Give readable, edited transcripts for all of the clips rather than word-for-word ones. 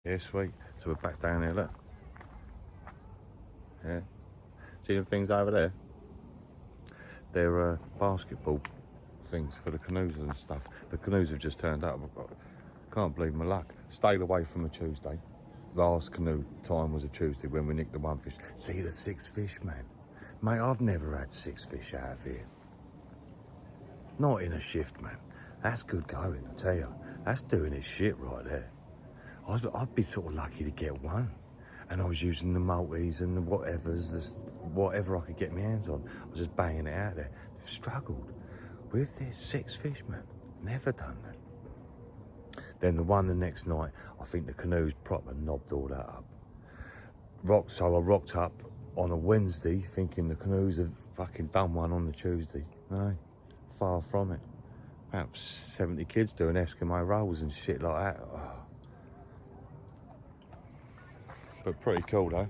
Yeah, sweet. So we're back down here, look. Yeah. See the things over there? They're basketball things for the canoes and stuff. The canoes have just turned up. Can't believe my luck. Stayed away from a Tuesday. Last canoe time was a Tuesday when we nicked the one fish. See the 6 fish, man. Mate, I've never had 6 fish out of here. Not in a shift, man. That's good going, I tell you. That's doing its shit right there. I'd be sort of lucky to get one. And I was using the multis and the whatever I could get my hands on. I was just banging it out there. Struggled with this 6 fish, man. Never done that. Then the one the next night, I think the canoe's proper knobbed all that up. So I rocked up on a Wednesday thinking the canoes have fucking done one on the Tuesday. No, far from it. About 70 kids doing Eskimo rolls and shit like that. Oh. But pretty cool though.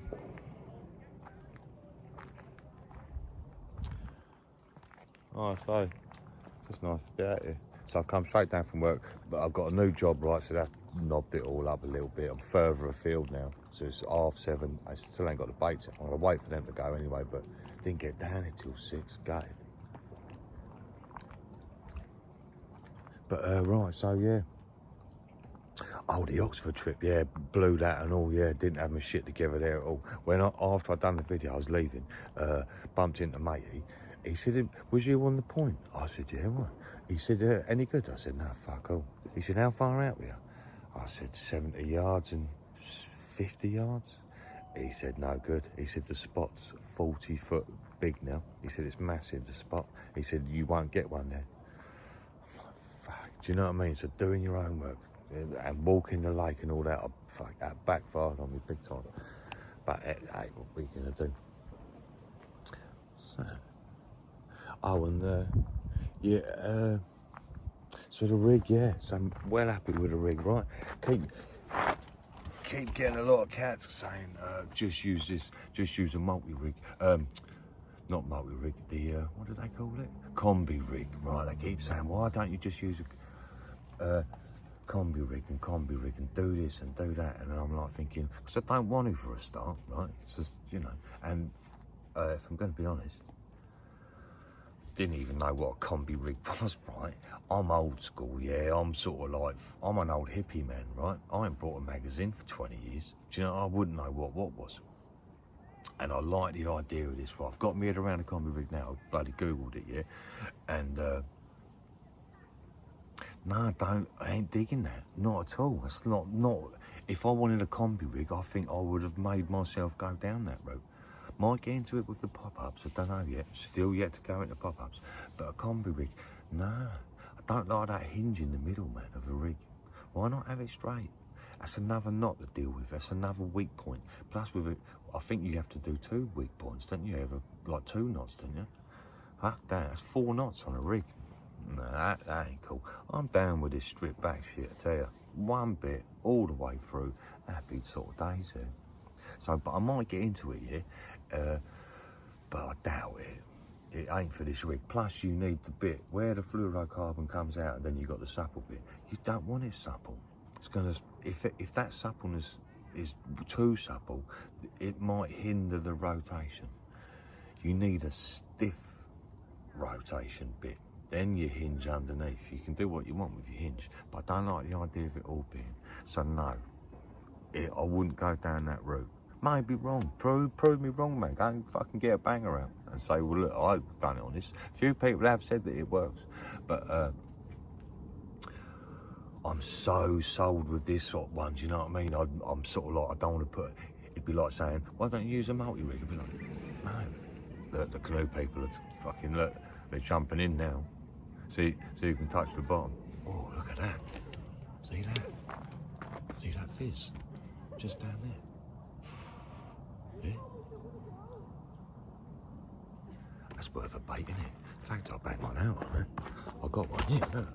Oh, so just nice to be out here. So I've come straight down from work, but I've got a new job, right? So that knobbed it all up a little bit. I'm further afield now, so it's 7:30. I still ain't got the baits. I'm gonna wait for them to go anyway, but didn't get down until 6. Gutted. But right, so yeah. Oh, the Oxford trip, yeah, blew that and all, yeah, didn't have my shit together there at all. After I'd done the video, I was leaving, bumped into matey. He said, was you on the point? I said, yeah, what? He said, any good? I said, no, fuck all. He said, how far out were you? I said, 70 yards and 50 yards. He said, no good. He said, the spot's 40 foot big now. He said, it's massive, the spot. He said, you won't get one there. I'm like, fuck, do you know what I mean? So doing your own work and walking the lake and all that, fuck, that backfired on me big time. But hey, what are we gonna do? So, oh, and yeah, so the rig, yeah, so I'm well happy with the rig, right? Keep getting a lot of cats saying, just use a multi-rig, not multi-rig, the, what do they call it? Combi rig, right? They keep saying, why don't you just use a combi rig and do this and do that? And I'm like thinking, because I don't want to for a start, right? It's just, you know, and if I'm going to be honest, didn't even know what a combi rig was, right? I'm old school, yeah. I'm sort of like, I'm an old hippie man, right? I ain't brought a magazine for 20 years. Do you know, I wouldn't know what was. And I like the idea of this, right? I've got me head around a combi rig now. I bloody Googled it, yeah. And, no, I ain't digging that. Not at all. It's not, if I wanted a combi rig, I think I would have made myself go down that route. Might get into it with the pop-ups, I don't know yet. Still yet to go into pop-ups. But a combi rig, no. I don't like that hinge in the middle, man, of a rig. Why not have it straight? That's another knot to deal with. That's another weak point. Plus with it, I think you have to do 2 weak points, don't you? Like 2 knots, don't you? Fuck that, that's 4 knots on a rig. No, that ain't cool. I'm down with this stripped back shit, I tell you. One bit, all the way through. Happy sort of days here. So, but I might get into it, yeah? But I doubt it. It ain't for this rig. Plus, you need the bit where the fluorocarbon comes out and then you got the supple bit. You don't want it supple. It's gonna, if that suppleness is too supple, it might hinder the rotation. You need a stiff rotation bit. Then you hinge underneath. You can do what you want with your hinge, but I don't like the idea of it all being. So no, I wouldn't go down that route. Might be wrong. Prove me wrong, man. Go and fucking get a banger out and say, well, look, I've done it on this. Few people have said that it works, but I'm so sold with this sort of one. Do you know what I mean? I'm sort of like, I don't want to put. It'd be like saying, why don't you use a multi-rig? It'd be like, no. Look, the canoe people are fucking look. They're jumping in now. See, so you can touch the bottom. Oh, look at that. See that? See that fizz? Just down there. Yeah? That's worth a bait, isn't it? In fact, I'll bang one out on it. I got one here, look.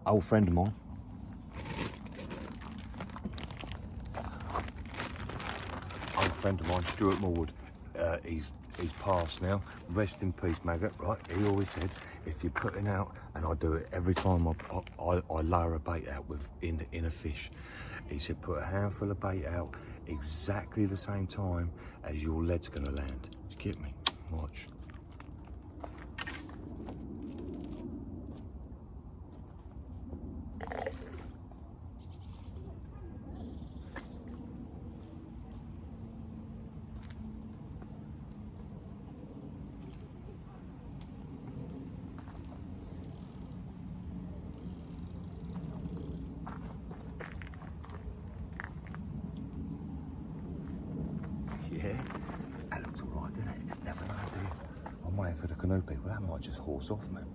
Old friend of mine. Friend of mine, Stuart Morwood, he's passed now. Rest in peace, Maggot, right? He always said, if you're putting out, and I do it every time I lower a bait out in a fish. He said, put a handful of bait out exactly the same time as your lead's gonna land. You get me? Watch. Yeah, that looks alright, doesn't it? Never know, do you? I'm waiting for the canoe people. That might just horse off, man.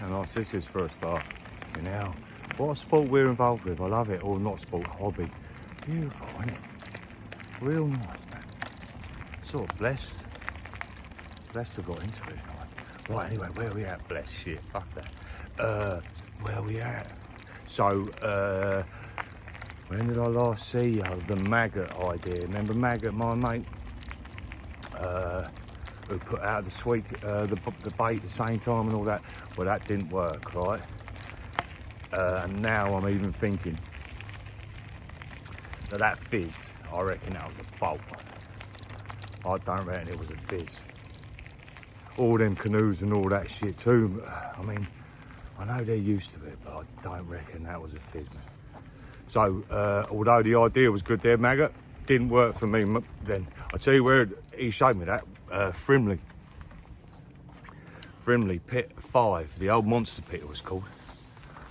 And nice this is for a start. You know, what a sport we're involved with. I love it. Or not sport, hobby. Beautiful, isn't it? Real nice, man. Sort of blessed. Blessed to got into it. Right, anyway, where are we at? Blessed shit, fuck that. Where are we at? So, when did I last see you? The maggot idea. Remember maggot, my mate? Who put out the sweet, the bait at the same time and all that. Well, that didn't work, right? And now I'm even thinking that fizz, I reckon that was a bolt. I don't reckon it was a fizz. All them canoes and all that shit too. I mean, I know they're used to it, but I don't reckon that was a fizz, man. So, although the idea was good there, Maggot, didn't work for me then. I'll tell you where he showed me that. Frimley Pit 5, the old monster pit it was called.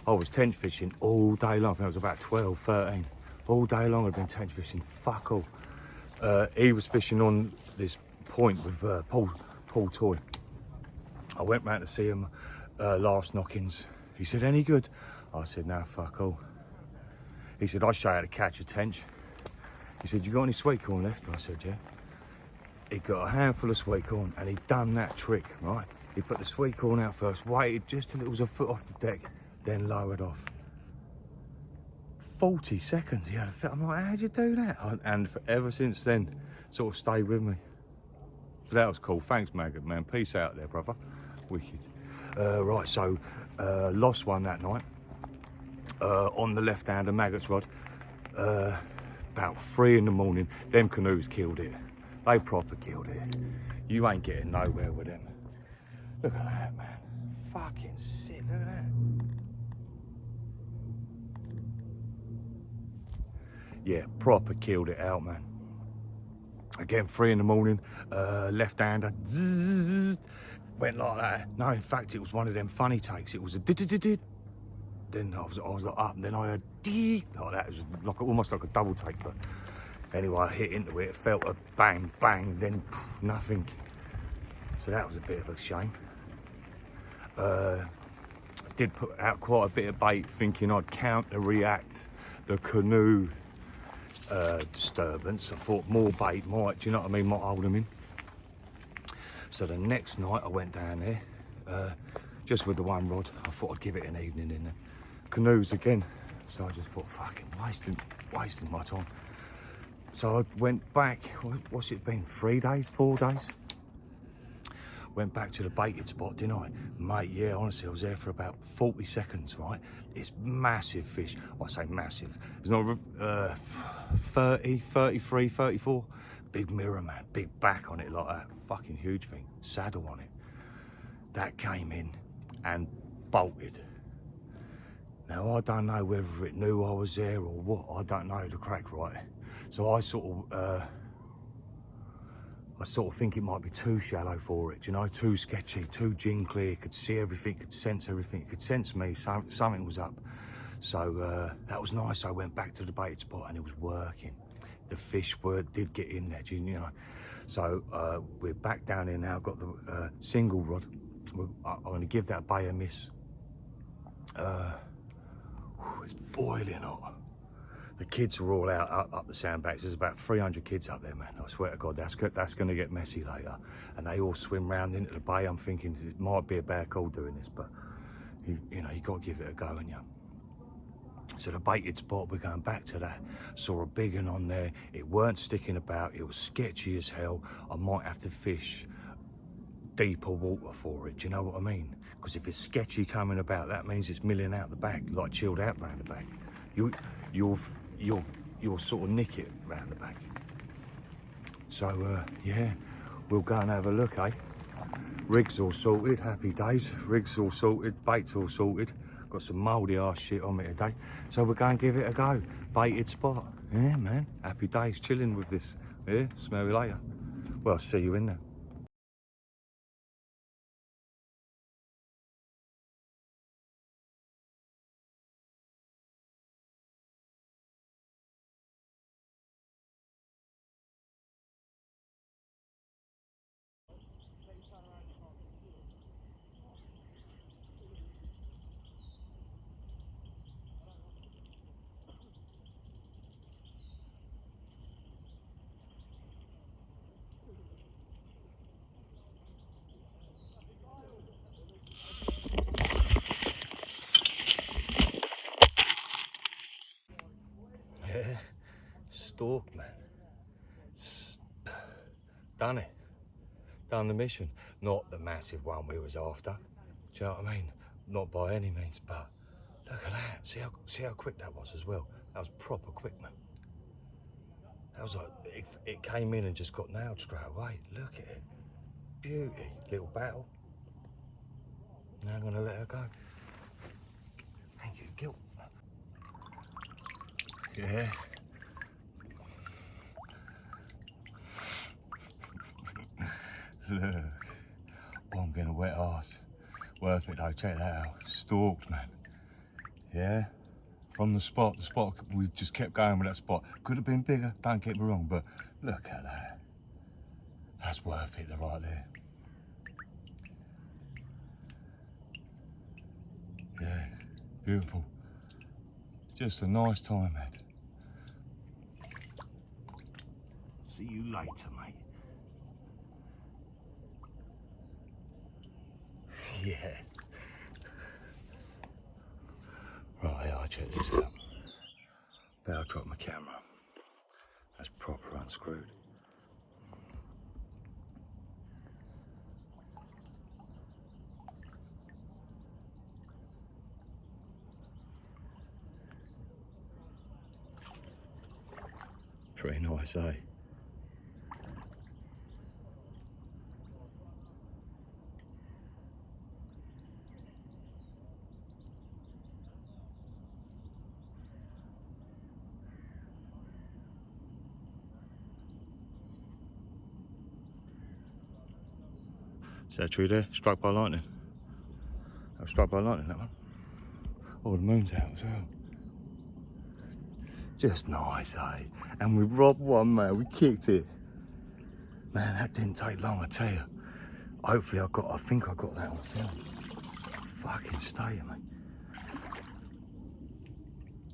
I was tench fishing all day long. I think I was about 12, 13. All day long I'd been tench fishing, fuck all. He was fishing on this point with Paul Toy. I went round to see him last knockings. He said, any good? I said, no, fuck all. He said, I'll show you how to catch a tench. He said, you got any sweet corn left? I said, yeah. He got a handful of sweet corn and he'd done that trick, right? He put the sweet corn out first, waited just till it was a foot off the deck, then lowered off. 40 seconds he had a fit. I'm like, how'd you do that? And ever since then, sort of stayed with me. So that was cool. Thanks, Maggot, man. Peace out there, brother. Wicked. Right, so lost one that night on the left-hander Maggot's rod. About 3 in the morning, them canoes killed it. They proper killed it. You ain't getting nowhere with them. Look at that, man. Fucking sick, look at that. Yeah, proper killed it out, man. Again, 3 in the morning, left-hander, went like that. No, in fact, it was one of them funny takes. It was a did. Then I was like up, and then I heard like that. It was like almost like a double take, but Anyway, I hit into it, felt a bang, bang, then nothing. So that was a bit of a shame. I did put out quite a bit of bait thinking I'd counter-react the canoe disturbance. I thought more bait might, do you know what I mean, might hold them in. So the next night I went down there, just with the one rod. I thought I'd give it an evening in the canoes again. So I just thought, fucking wasting my time. So I went back, what's it been, 3 days, 4 days? Went back to the baited spot, didn't I? Mate, yeah, honestly, I was there for about 40 seconds, right? It's massive fish. Well, I say massive. It's not 30, 33, 34. Big mirror, man. Big back on it like that. Fucking huge thing. Saddle on it. That came in and bolted. Now, I don't know whether it knew I was there or what. I don't know the crack, right? So I sort of think it might be too shallow for it, you know, too sketchy, too gin clear, could see everything, could sense everything, could sense me, so something was up. So that was nice. I went back to the baited spot and it was working. The fish did get in there, you know. So we're back down here now, got the single rod. I'm going to give that bay a miss. It's boiling hot. The kids are all out up the sandbanks. There's about 300 kids up there, man. I swear to God, that's going to get messy later. And they all swim round into the bay. I'm thinking it might be a bad call doing this, but you know, you got to give it a go, haven't you? So the baited spot, we're going back to that. Saw a big one on there. It weren't sticking about. It was sketchy as hell. I might have to fish deeper water for it. Do you know what I mean? Because if it's sketchy coming about, that means it's milling out the back, like chilled out round the back. You'll sort of nick it round the back. So yeah, we'll go and have a look, eh? Rig's all sorted, happy days. Rig's all sorted, bait's all sorted. Got some mouldy ass shit on me today. So we're going to give it a go. Baited spot. Yeah, man, happy days, chilling with this. Yeah, smell you later. Well, I'll see you in there. Yeah, stalk, man. Done it. Done the mission. Not the massive one we was after. Do you know what I mean? Not by any means, but look at that. See how quick that was as well. That was proper quick, man. That was like, it came in and just got nailed straight away. Look at it. Beauty. Little battle. Now I'm gonna let her go. Thank you, Gil. Yeah. Look. Oh, I'm getting a wet arse. Worth it though, check that out. Stalked, man. Yeah. From the spot, we just kept going with that spot. Could have been bigger, don't get me wrong, but look at that. That's worth it right there. Yeah, beautiful. Just a nice time, man. See you later, mate. Yes. Right, I'll check this out. Better drop my camera. That's proper unscrewed. Pretty nice, eh? Is that true there? Struck by lightning. That was struck by lightning, that one. Oh, the moon's out as well. Just nice, eh? And we robbed one, man. We kicked it. Man, that didn't take long, I tell you. Hopefully I think I got that on film. Fucking stay, mate.